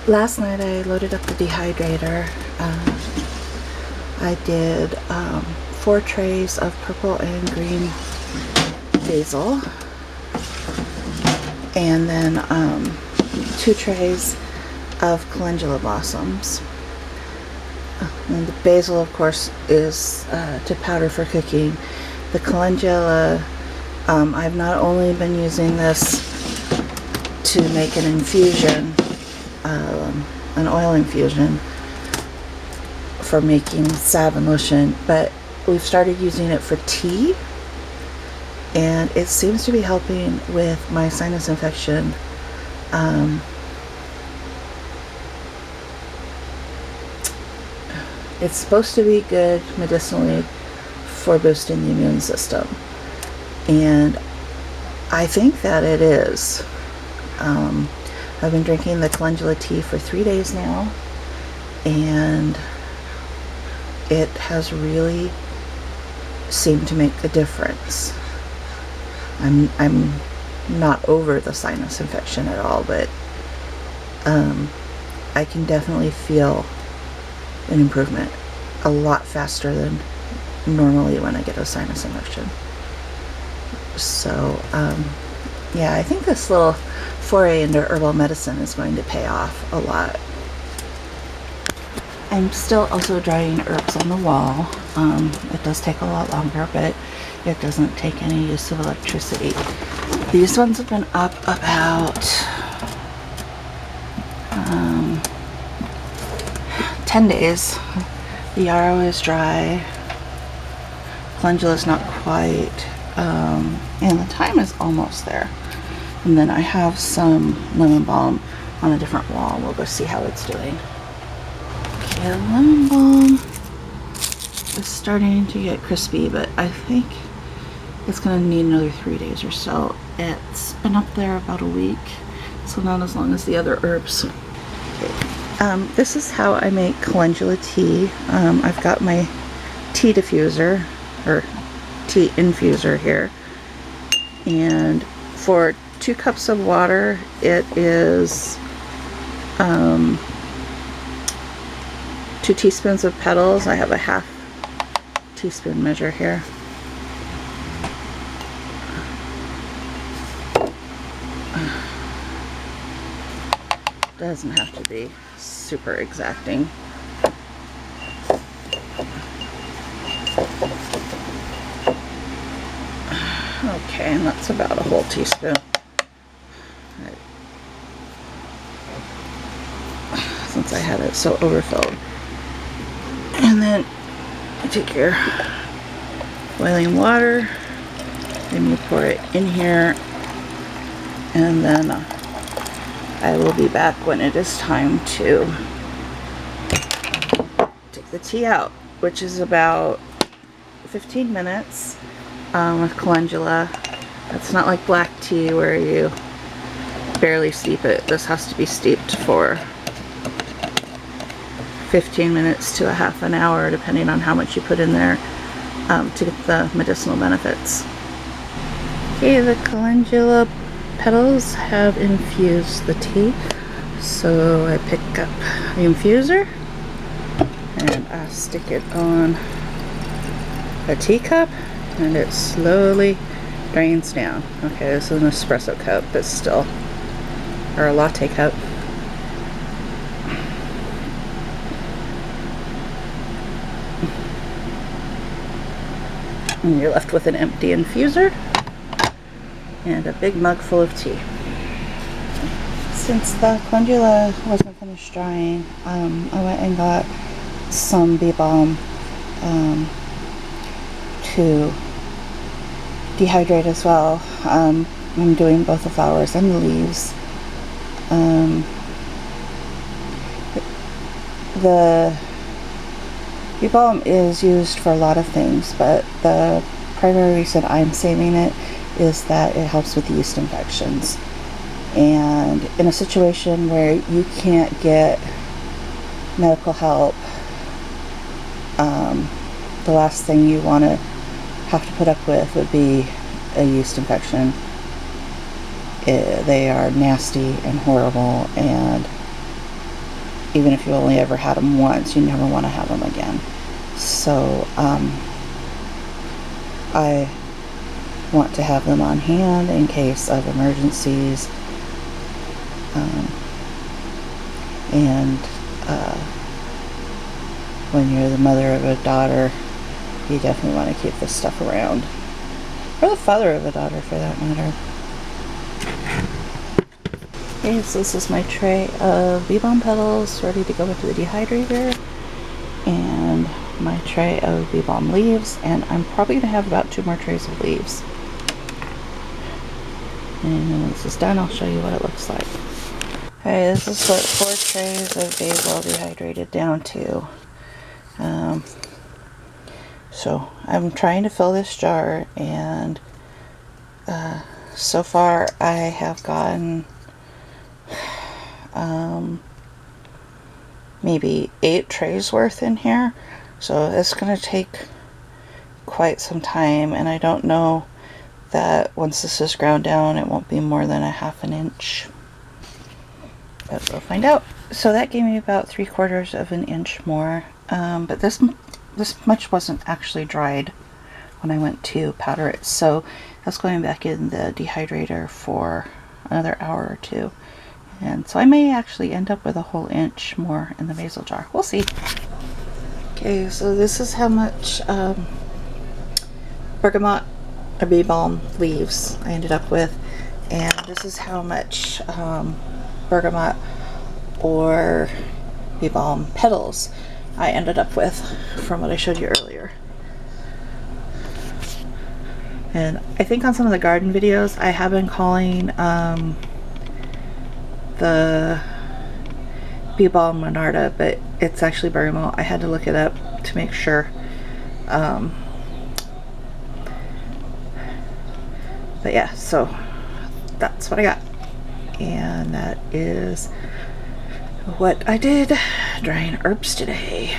Last night I loaded up the dehydrator. I did 4 trays of purple and green basil, and then 2 trays of calendula blossoms. And the basil, of course, is to powder for cooking. The calendula, I've not only been using this to make an infusion, an oil infusion for making salve and lotion, but we've started using it for tea, and it seems to be helping with my sinus infection. It's supposed to be good medicinally for boosting the immune system, and I think that it is. I've been drinking the calendula tea for 3 days now, and it has really seemed to make a difference. I'm not over the sinus infection at all, but I can definitely feel an improvement a lot faster than normally when I get a sinus infection. So yeah, I think this little foray into herbal medicine is going to pay off a lot. I'm still also drying herbs on the wall. It does take a lot longer, but it doesn't take any use of electricity. These ones have been up about 10 days. The yarrow is dry. Calendula is not quite. And the thyme is almost there. And then I have some lemon balm on a different wall. We'll go see how it's doing. Okay, the lemon balm is starting to get crispy, but I think it's going to need another 3 days or so. It's been up there about a week, so not as long as the other herbs. Okay. This is how I make calendula tea. I've got my tea diffuser, or tea infuser here, and for 2 cups of water it is 2 teaspoons of petals. I have a half teaspoon measure here. Doesn't have to be super exacting. Okay, and that's about a whole teaspoon. Since I had it so overfilled. And then you take your boiling water and you pour it in here, and then I will be back when it is time to take the tea out, which is about 15 minutes with calendula. It's not like black tea where you barely steep it. This has to be steeped for 15 minutes to a half an hour, depending on how much you put in there, to get the medicinal benefits. Okay, the calendula petals have infused the tea, so I pick up the infuser and I stick it on a teacup, and it slowly drains down. Okay, this is an espresso cup, but still, or a latte cup. And you're left with an empty infuser and a big mug full of tea. Since the calendula wasn't finished drying, I went and got some bee balm to dehydrate as well. I'm doing both the flowers and the leaves. The bee balm is used for a lot of things, but the primary reason I'm saving it is that it helps with yeast infections. And in a situation where you can't get medical help, the last thing you want to have to put up with would be a yeast infection. They are nasty and horrible, and even if you only ever had them once, you never want to have them again. So I want to have them on hand in case of emergencies. And when you're the mother of a daughter, you definitely want to keep this stuff around. Or the father of a daughter, for that matter. Okay, so this is my tray of bee balm petals ready to go into the dehydrator, and my tray of bee balm leaves, and I'm probably going to have about 2 more trays of leaves. And when this is done, I'll show you what it looks like. Okay, this is what 4 trays of basil dehydrated down to. So I'm trying to fill this jar, and so far I have gotten maybe 8 trays worth in here. So it's going to take quite some time, and I don't know that once this is ground down it won't be more than a ½ an inch. But we'll find out. So that gave me about 3/4 of an inch more, but this much wasn't actually dried when I went to powder it, so that's going back in the dehydrator for another hour or 2, and so I may actually end up with a whole inch more in the basil jar. We'll see. Okay, so this is how much bergamot or bee balm leaves I ended up with, and this is how much bergamot or bee balm petals I ended up with from what I showed you earlier. And I think on some of the garden videos I have been calling the bee balm monarda, but it's actually bergamot. I had to look it up to make sure. But yeah, so that's what I got, and that is what I did drying herbs today.